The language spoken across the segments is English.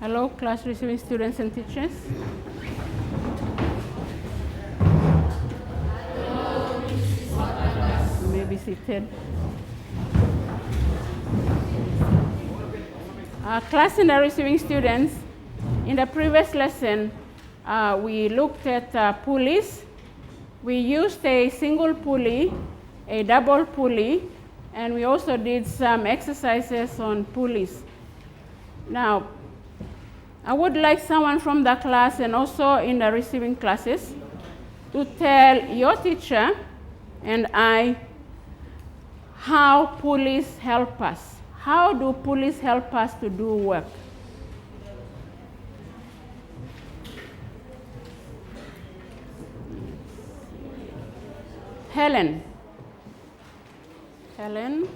Hello, class receiving students and teachers. You may be seated. Class and the receiving students, in the previous lesson, we looked at pulleys. We used a single pulley, a double pulley, and we also did some exercises on pulleys. Now, I would like someone from the class and also in the receiving classes to tell your teacher and I how pulleys help us. How do pulleys help us to do work? Helen. Helen.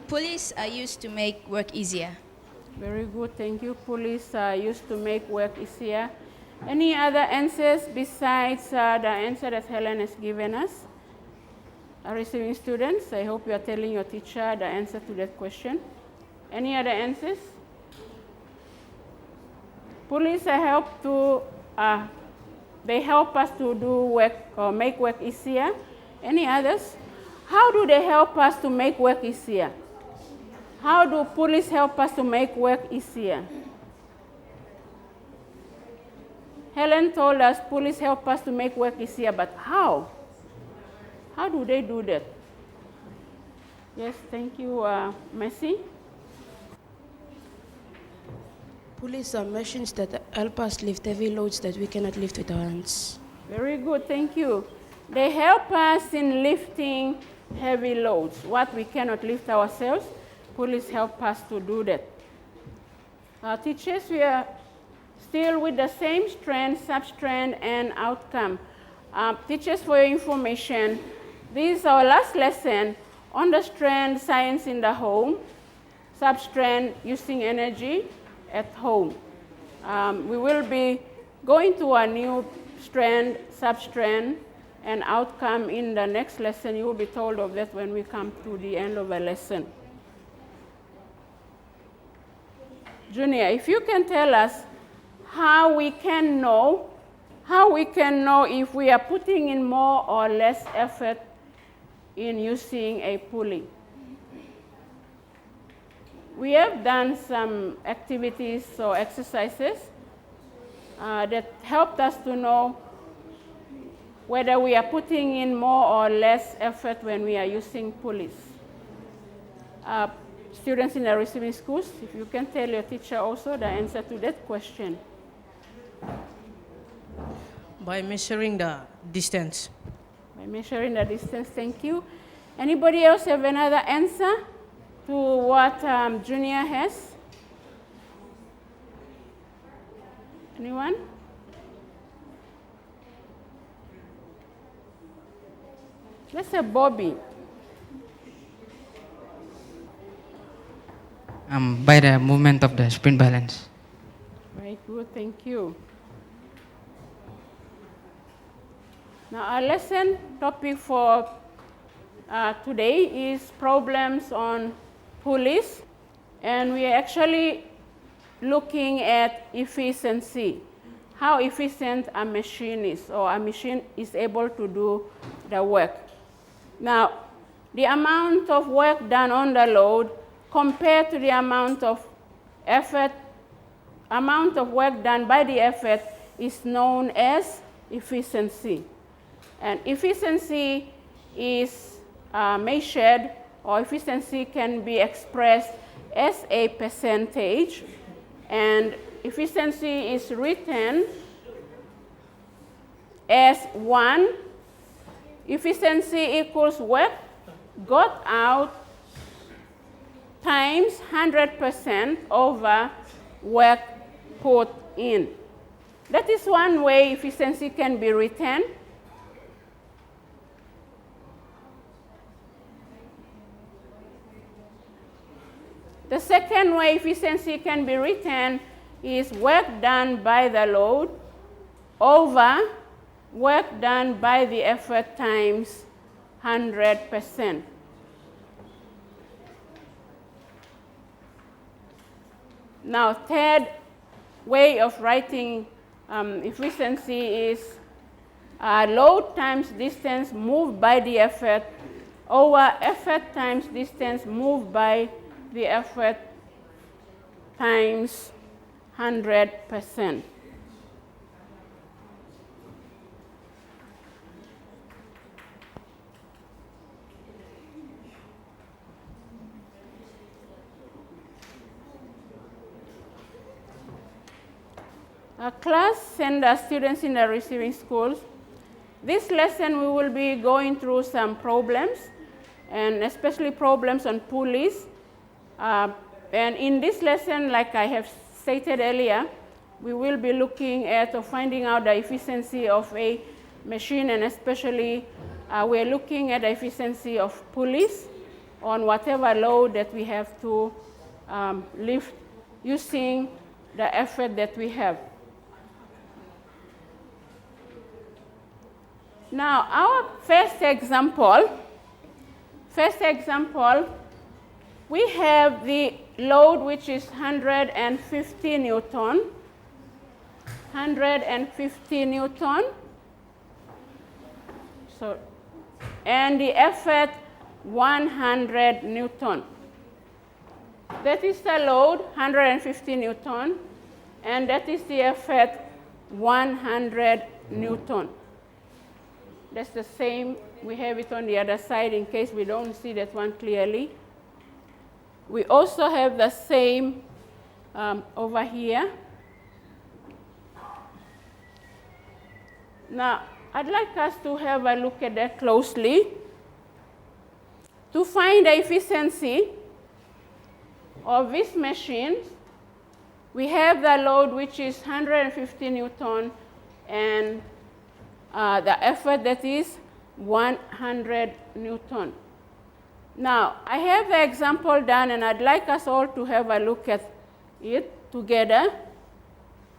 Pulleys are used to make work easier. Very good, thank you. Pulleys are used to make work easier. Any other answers besides the answer that Helen has given us? Receiving students, I hope you are telling your teacher the answer to that question. Any other answers? Pulleys help us to do work or make work easier. Any others? How do they help us to make work easier? How do pulleys help us to make work easier? Helen told us pulleys help us to make work easier, but how? How do they do that? Yes, thank you, Messi. Pulleys are machines that help us lift heavy loads that we cannot lift with our hands. Very good, thank you. They help us in lifting heavy loads, what we cannot lift ourselves. Pulleys help us to do that. Teachers, we are still with the same strand, substrand, and outcome. Teachers, for your information, this is our last lesson on the strand science in the home, substrand using energy at home. We will be going to a new strand, substrand, and outcome in the next lesson. You will be told of that when we come to the end of the lesson. Junior, if you can tell us how we can know if we are putting in more or less effort in using a pulley. We have done some activities or exercises that helped us to know whether we are putting in more or less effort when we are using pulleys. Students in the receiving schools, if you can tell your teacher also the answer to that question. By measuring the distance. By measuring the distance, thank you. Anybody else have another answer to what Junior has? Anyone? Let's say Bobby. By the movement of the spring balance. Very good, thank you. Now our lesson topic for today is problems on pulleys, and we are actually looking at efficiency, how efficient a machine is, or a machine is able to do the work. Now, the amount of work done on the load compared to the amount of work done by the effort is known as efficiency. And efficiency is measured, or efficiency can be expressed as a percentage, and efficiency is written as 1. Efficiency equals work got out times 100% over work put in. That is one way efficiency can be written. The second way efficiency can be written is work done by the load over work done by the effort times 100%. Now, third way of writing efficiency is load times distance moved by the effort over effort times distance moved by the effort times 100%. Class and students in the receiving schools, this lesson we will be going through some problems, and especially problems on pulleys. And in this lesson, like I have stated earlier, we will be looking at or finding out the efficiency of a machine, and especially we're looking at the efficiency of pulleys on whatever load that we have to lift using the effort that we have. Now, our first example, we have the load which is 150 Newton, 150 Newton, so, and the effort 100 Newton. That is the load, 150 Newton, and that is the effort, 100 Newton. That's the same. We have it on the other side in case we don't see that one clearly. We also have the same over here. Now, I'd like us to have a look at that closely. To find the efficiency of this machine, we have the load which is 150 Newton and the effort that is 100 Newton. Now, I have the example done, and I'd like us all to have a look at it together.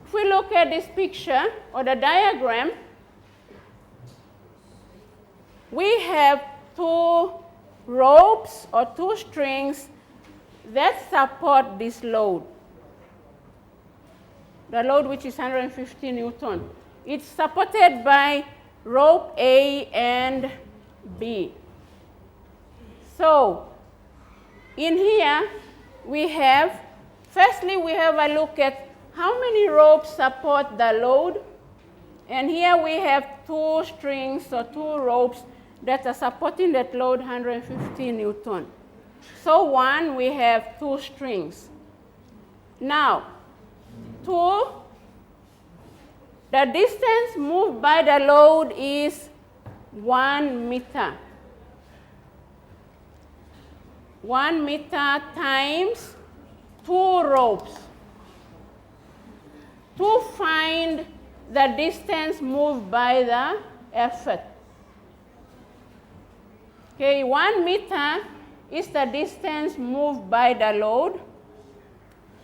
If we look at this picture or the diagram, we have two ropes or two strings that support this load. The load which is 150 Newton. It's supported by rope A and B. So, in here we have, firstly we have a look at how many ropes support the load. And here we have two strings or two ropes that are supporting that load 150 Newton. So one, we have two strings. Now, the distance moved by the load is 1 meter. 1 meter times 2 ropes. To find the distance moved by the effort. Okay, 1 meter is the distance moved by the load.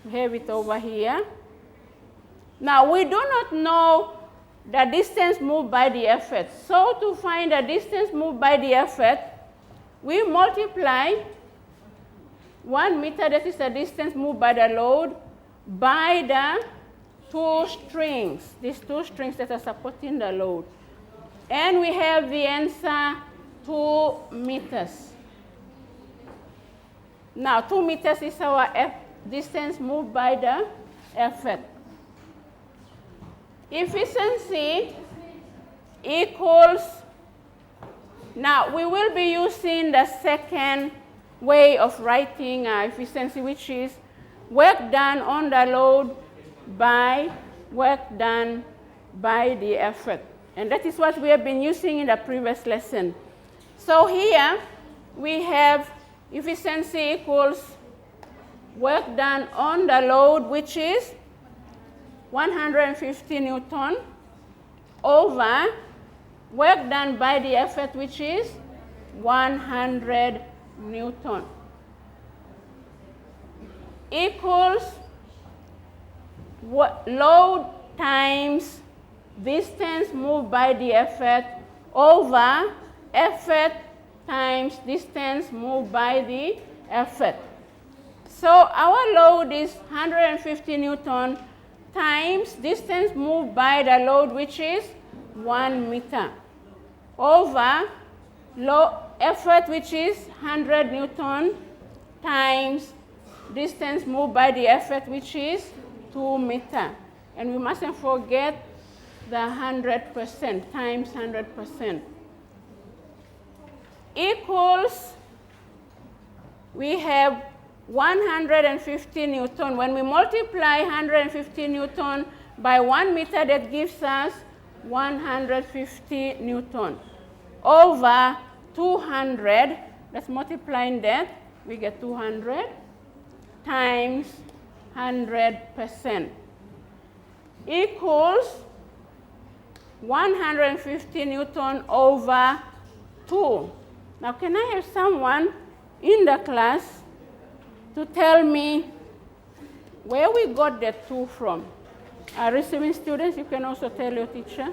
We have it over here. Now, we do not know the distance moved by the effort. So, to find the distance moved by the effort, we multiply 1 meter, that is the distance moved by the load, by the two strings, these two strings that are supporting the load. And we have the answer 2 meters. Now, 2 meters is our distance moved by the effort. Efficiency equals, now we will be using the second way of writing efficiency, which is work done on the load by work done by the effort. And that is what we have been using in the previous lesson. So here we have efficiency equals work done on the load, which is 150 Newton, over work done by the effort, which is 100 Newton, equals load times distance moved by the effort over effort times distance moved by the effort. So our load is 150 Newton times distance moved by the load, which is 1 meter, over effort, which is 100 Newton, times distance moved by the effort, which is 2 meter. And we mustn't forget the 100%, times 100%. Equals, we have 150 Newton. When we multiply 150 Newton by 1 meter, that gives us 150 Newton over 200. Let's multiply that. We get 200 times 100% equals 150 Newton over 2. Now, can I have someone in the class to tell me where we got that 2 from? Receiving students, you can also tell your teacher.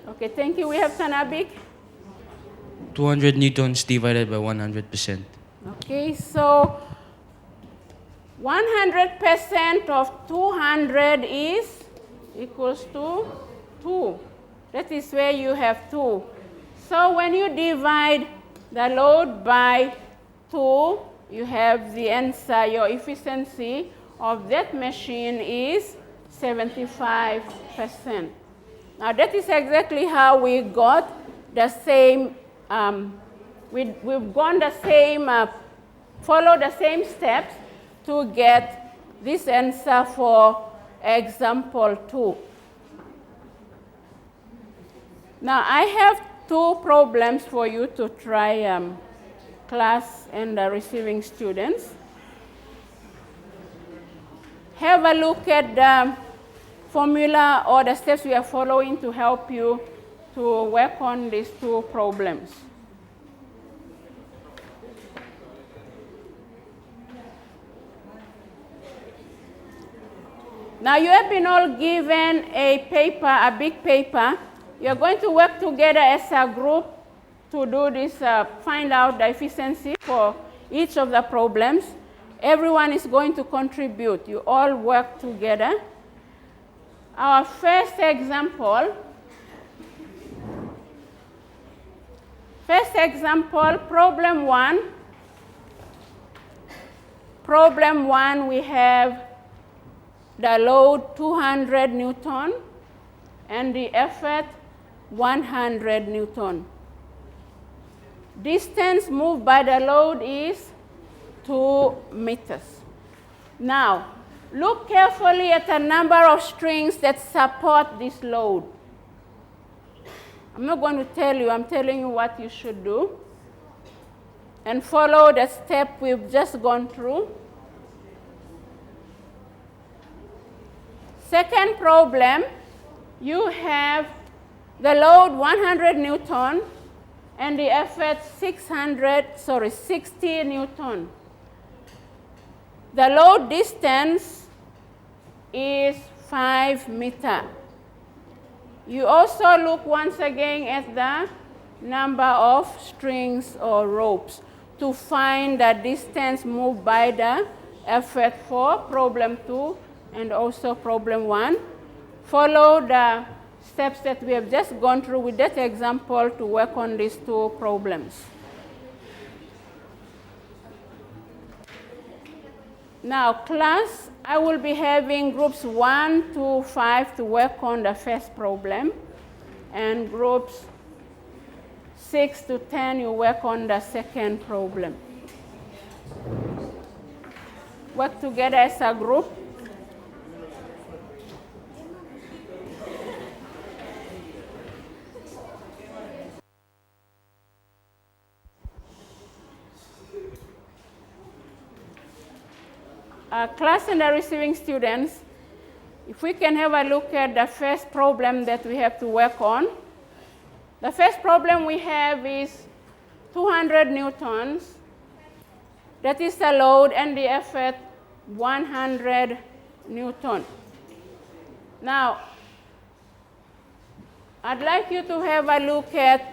Okay, thank you. We have Tanabik. 200 newtons divided by 100%. Okay, so 100% of 200 is equals to 2. That is where you have 2. So when you divide the load by 2, you have the answer. Your efficiency of that machine is 75%. Now that is exactly how we got the same, we've gone the same, follow the same steps to get this answer for example 2. Now I have 2 problems for you to try, class and the receiving students. Have a look at the formula or the steps we are following to help you to work on these 2 problems. Now you have been all given a paper, a big paper. You are going to work together as a group to do this, find out the efficiency for each of the problems. Everyone is going to contribute. You all work together. Our first example, problem 1. Problem 1, we have the load 200 Newton and the effort 100 Newton. Distance moved by the load is 2 meters. Now, look carefully at the number of strings that support this load. I'm not going to tell you, I'm telling you what you should do. And follow the step we've just gone through. Second problem, you have the load 100 Newton and the effort 60 Newton. The load distance is 5 meters. You also look once again at the number of strings or ropes to find the distance moved by the effort for problem 2 and also problem 1. Follow the steps that we have just gone through with that example to work on these 2 problems. Now, class, I will be having groups 1 to 5 to work on the first problem, and groups 6 to 10 you work on the second problem. Work together as a group. Class and the receiving students, if we can have a look at the first problem that we have to work on. The first problem we have is 200 newtons. That is the load, and the effort 100 Newton. Now, I'd like you to have a look at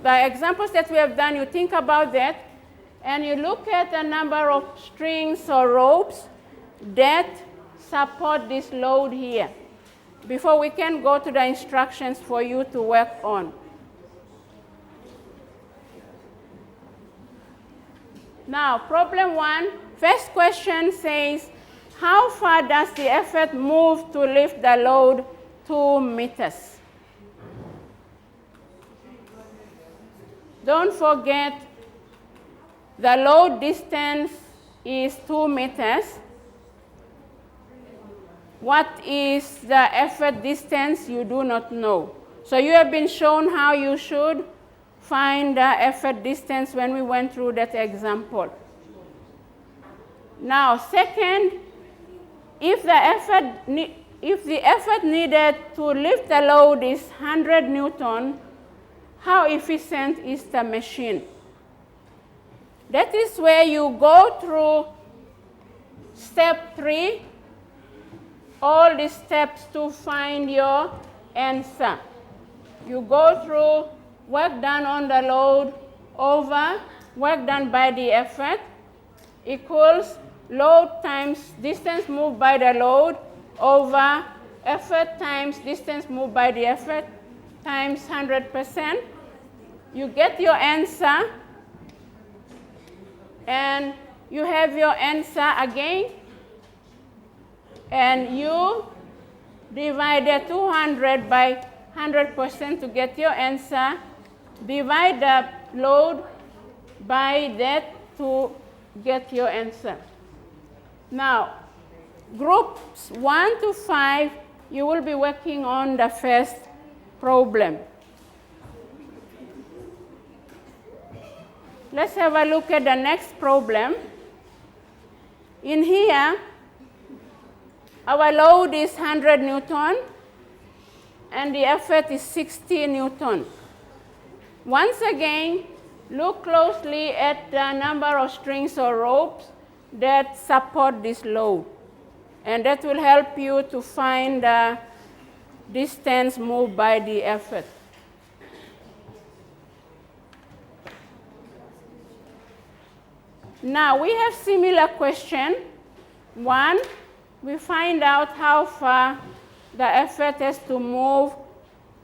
the examples that we have done. You think about that, and you look at the number of strings or ropes that support this load here before we can go to the instructions for you to work on. Now, problem 1, first question says, how far does the effort move to lift the load 2 meters? Don't forget, the load distance is 2 meters. What is the effort distance? You do not know. So you have been shown how you should find the effort distance when we went through that example. Now, second, if the effort needed to lift the load is 100 Newton, how efficient is the machine? That is where you go through step 3, all the steps to find your answer. You go through work done on the load over work done by the effort equals load times distance moved by the load over effort times distance moved by the effort times 100%. You get your answer, and you have your answer again, and you divide the 200 by 100% to get your answer. Divide the load by that to get your answer. Now, groups 1 to 5, you will be working on the first problem. Let's have a look at the next problem. In here, our load is 100 Newton, and the effort is 60 Newton. Once again, look closely at the number of strings or ropes that support this load, and that will help you to find the distance moved by the effort. Now, we have similar question. 1, we find out how far the effort has to move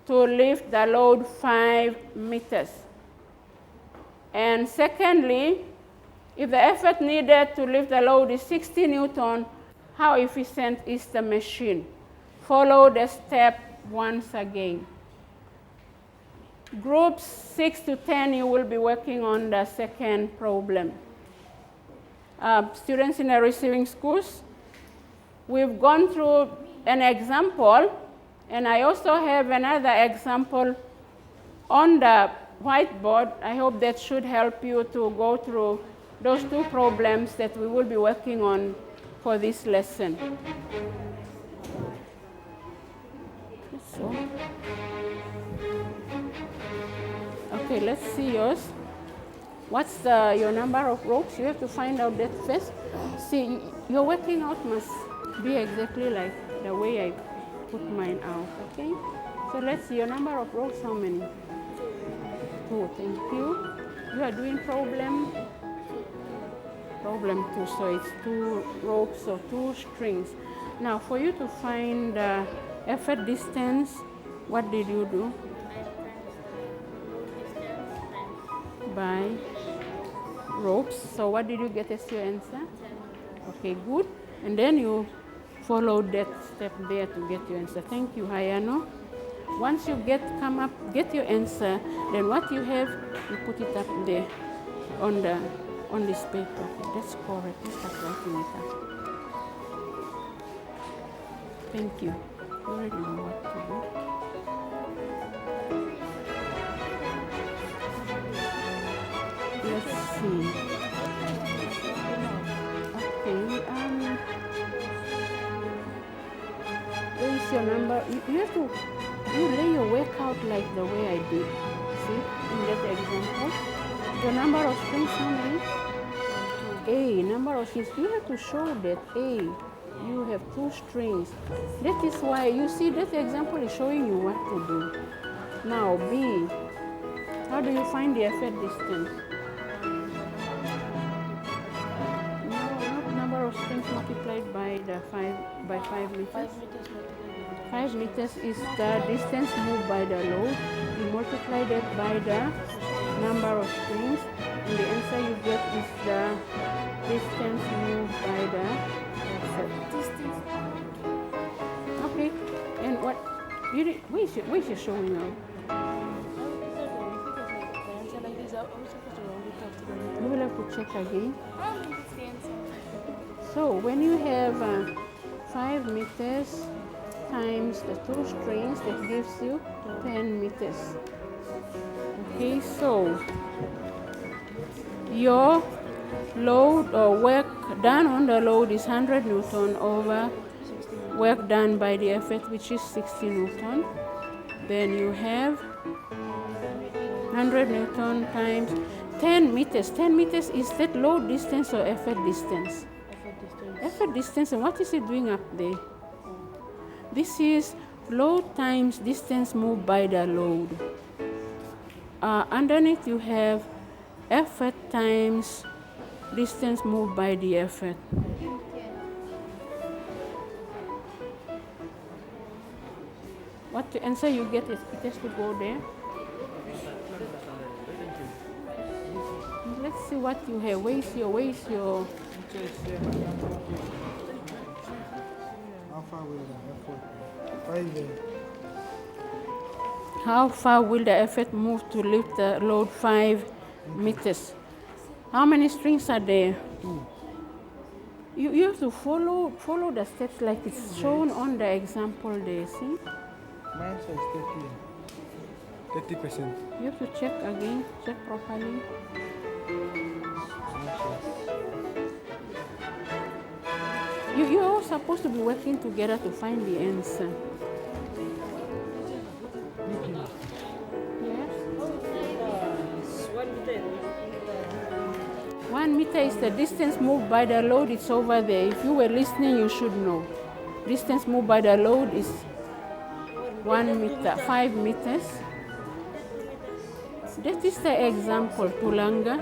to lift the load 5 meters. And secondly, if the effort needed to lift the load is 60 Newton, how efficient is the machine? Follow the step once again. Groups 6 to 10, you will be working on the second problem. Students in the receiving schools, we've gone through an example, and I also have another example on the whiteboard. I hope that should help you to go through those 2 problems that we will be working on for this lesson. So, okay, let's see yours. What's your number of ropes? You have to find out that first. See, your working out must be exactly like the way I put mine out, okay? So let's see, your number of ropes, how many? 2, thank you. You are doing problem 2, so it's 2 ropes or 2 strings. Now, for you to find the effort distance, what did you do? By ropes. So what did you get as your answer? Okay, good. And then you follow that step there to get your answer. Thank you, Hayano. Once you get your answer, then what you have, you put it up there on this paper. Okay, that's correct. You start writing it up. Thank you. You already know what to do. Let's see. Okay, where is your number? You have to lay your work out like the way I did. See, in that example. The number of strings, how many? A. Number of strings. You have to show that A. you have two strings. That is why you see that example is showing you what to do. Now B, how do you find the effort distance? No, not number of strings multiplied by the 5 meters. 5 meters is the distance moved by the load. You multiply that by the number of strings, and the answer you get is the distance moved by the effort. Okay, and what? Where is it showing now? You will have to check again. So when you have 5 meters times the two strings, that gives you 10 meters. Okay, so your load or work done on the load is 100 Newton over work done by the effort, which is 60 Newton. Then you have 100 Newton times 10 meters. 10 meters is that load distance or effort distance? Effort distance, and what is it doing up there? This is load times distance moved by the load. Underneath you have effort times distance moved by the effort. What the answer you get is it has to go there. Let's see what you have. Where is your How far will the effort move to lift the load 5 meters? How many strings are there? You have to follow the steps like it's shown on the example there, see? Mine says 30%. You have to check again, check properly. You're all supposed to be working together to find the answer. Yes? 1 meter is the distance moved by the load. It's over there. If you were listening, you should know. Distance moved by the load is 1 meter, 5 meters. That is the example, Tulanga.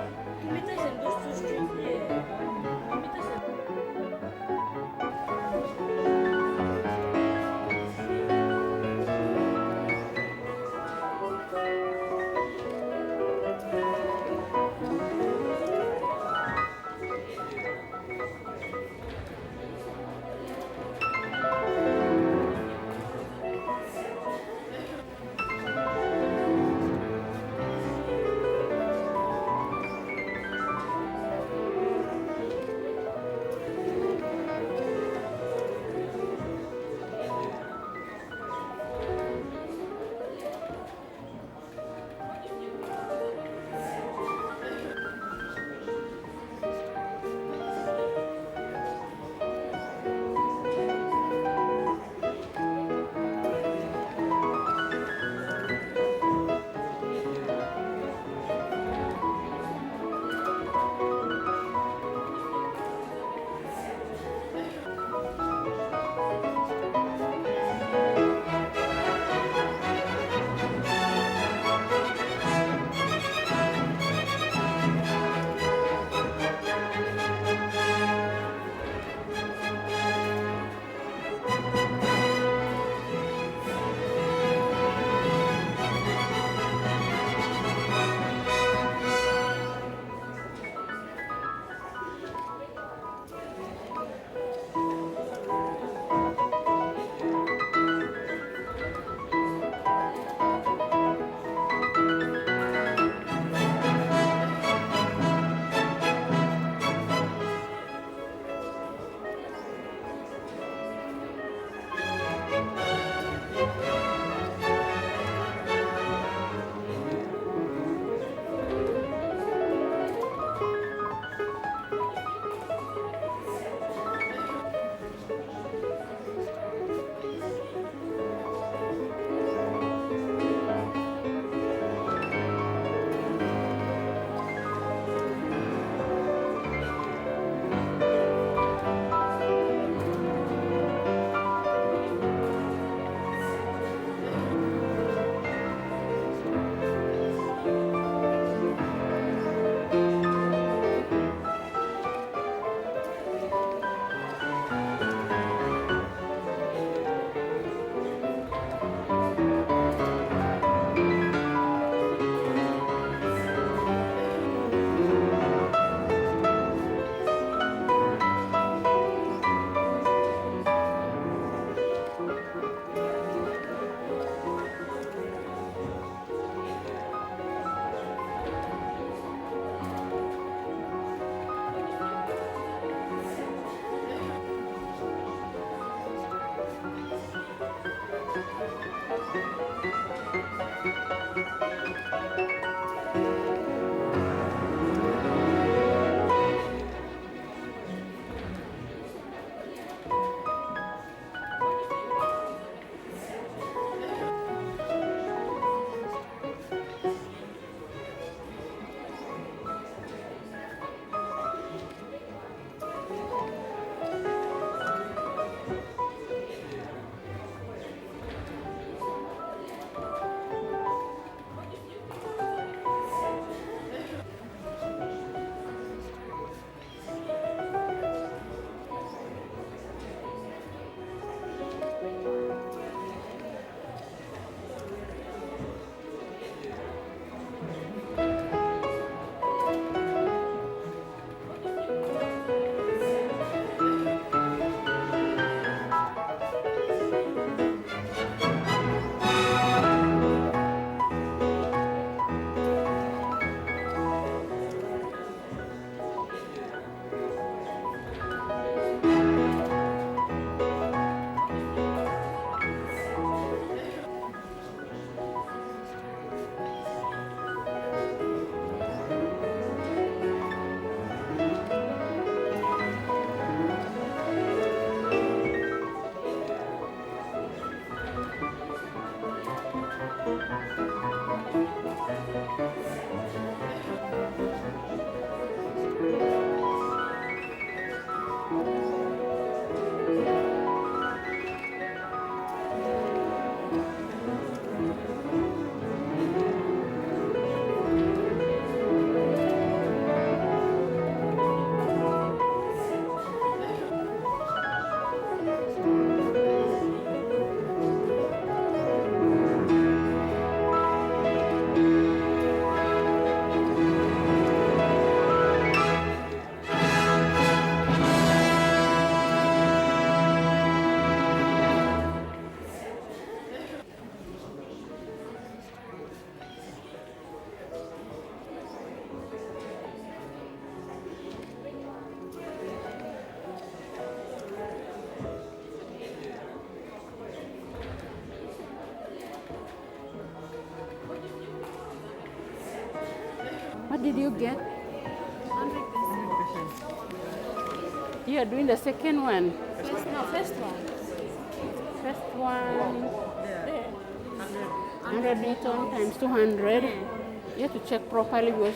What did you get? 100%. You are doing the second one. First one. First one, 100 Newton times 200. You have to check properly because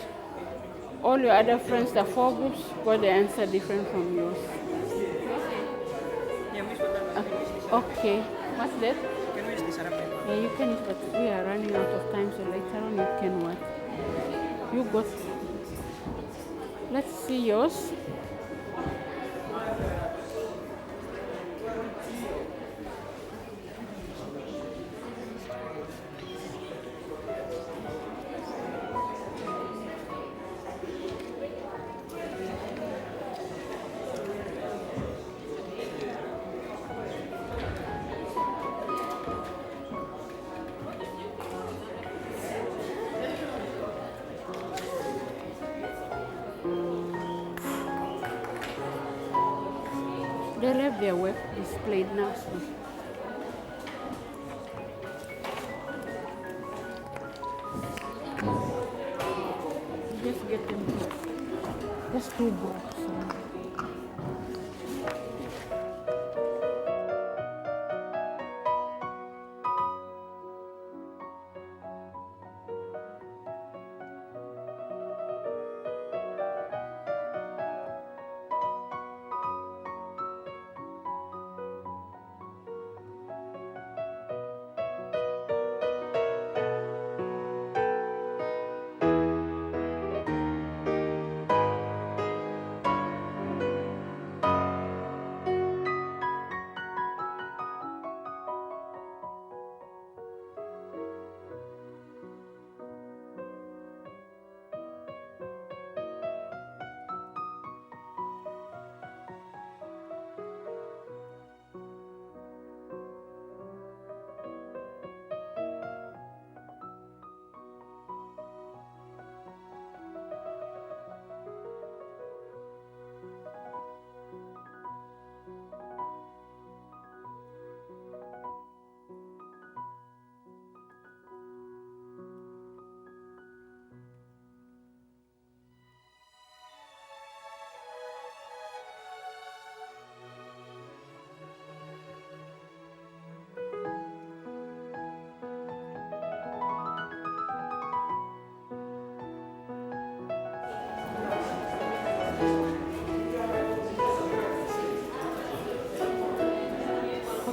all your other friends, the 4 groups, got the answer different from yours. Okay. What's that? Yeah, you can use, but we are running out of time, so later on you can what? You got. Let's see yours. They left their work displayed now. So. Just get them here. Just 2 blocks.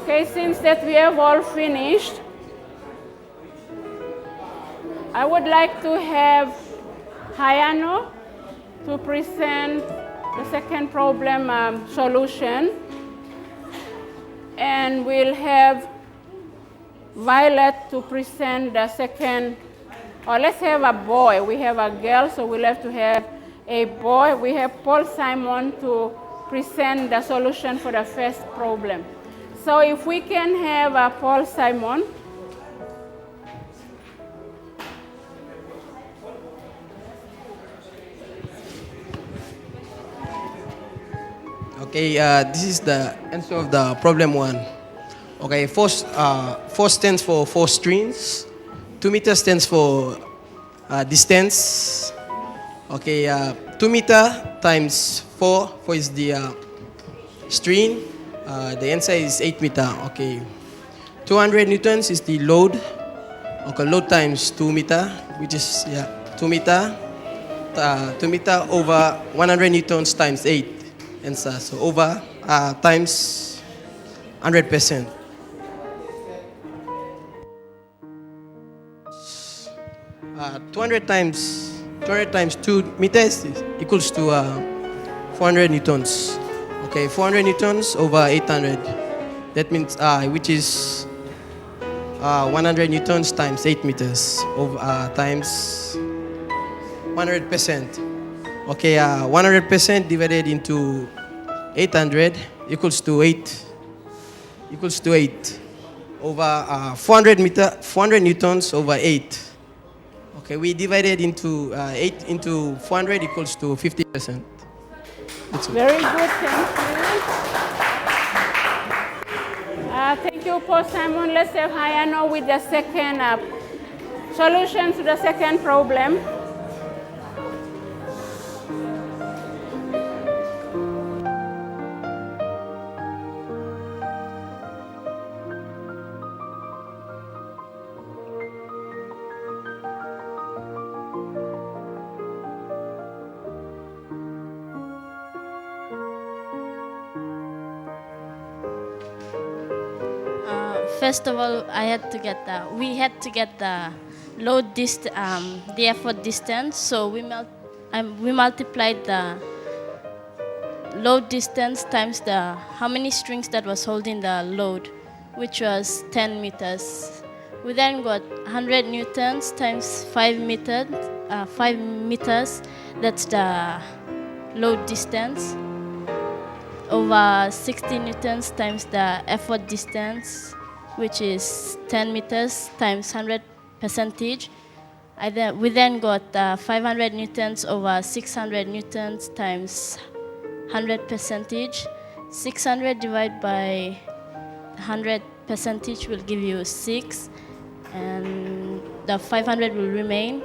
Okay, since that we have all finished, I would like to have Hayano to present the second problem solution, and we'll have Violet to present the second, or let's have a boy. We have a girl, so we'll have to have a boy. We have Paul Simon to present the solution for the first problem. So if we can have Paul Simon. Okay, this is the answer of the problem 1. Okay, 4 stands for 4 strings. 2 meter stands for distance. Okay, 2 meter times 4. 4 is the string. The answer is 8 meter. Okay, 200 newtons is the load. Okay, load times 2 meter, which is 2 meter. 2 meter over 100 newtons times 8. Answer, so over times 100%. 200 times 2 meters equals to 400 newtons. Okay, 400 newtons over 800. That means which is 100 newtons times 8 meters over times 100%. Okay, 100% divided into 800 equals to 8 over 400 newtons over 8. Okay, we divided into 8 into 400 equals to 50%. Very good, thank you. Thank you, Paul Simon. Let's have Hayano with the second solution to the second problem. First of all, we had to get the the effort distance. So we multiplied the load distance times how many strings that was holding the load, which was 10 meters. We then got 100 newtons times 5 meters. That's the load distance. Over 60 newtons times the effort distance, which is 10 meters times 100 percentage. We then got 500 newtons over 600 newtons times 100 percentage. 600 divided by 100 percentage will give you 6, and the 500 will remain.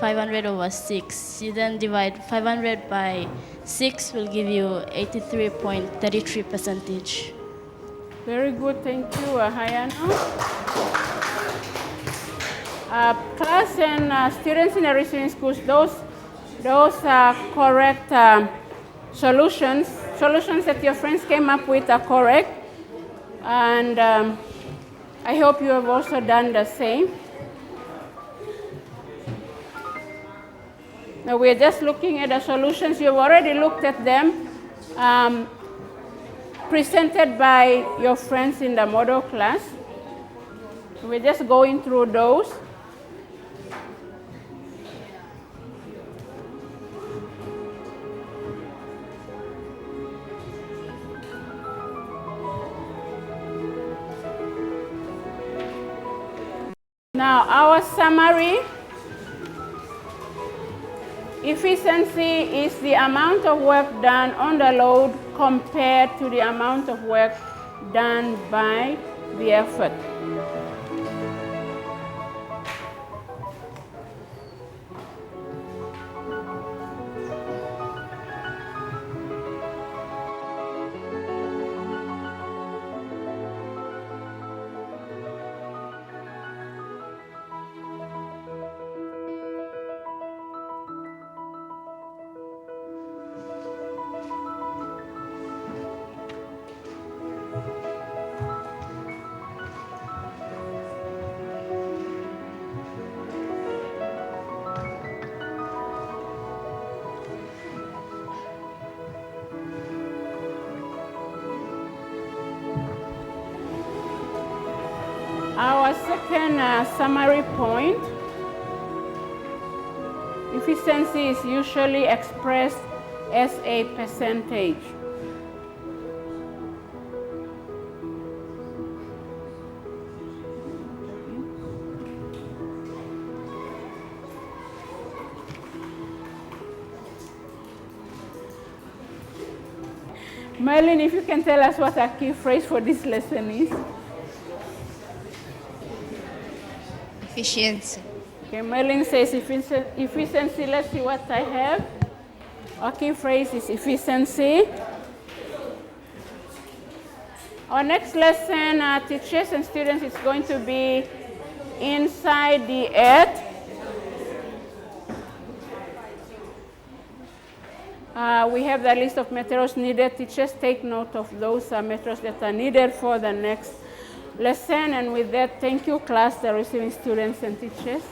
500 over 6. You then divide 500 by 6 will give you 83.33 percentage. Very good, thank you, Hayano. Class and students in the receiving schools, those are correct solutions that your friends came up with are correct. And I hope you have also done the same. Now we're just looking at the solutions. You've already looked at them, presented by your friends in the model class. We're just going through those. Now our summary. Efficiency is the amount of work done on the load compared to the amount of work done by the effort. Our second summary point, efficiency is usually expressed as a percentage. Merlin, if you can tell us what our key phrase for this lesson is. Efficiency. Okay, Merlin says efficiency. Let's see what I have. Our key phrase is efficiency. Our next lesson, teachers and students, is going to be inside the earth. We have the list of materials needed. Teachers, take note of those materials that are needed for the next lesson. And with that, thank you, class, the receiving students and teachers.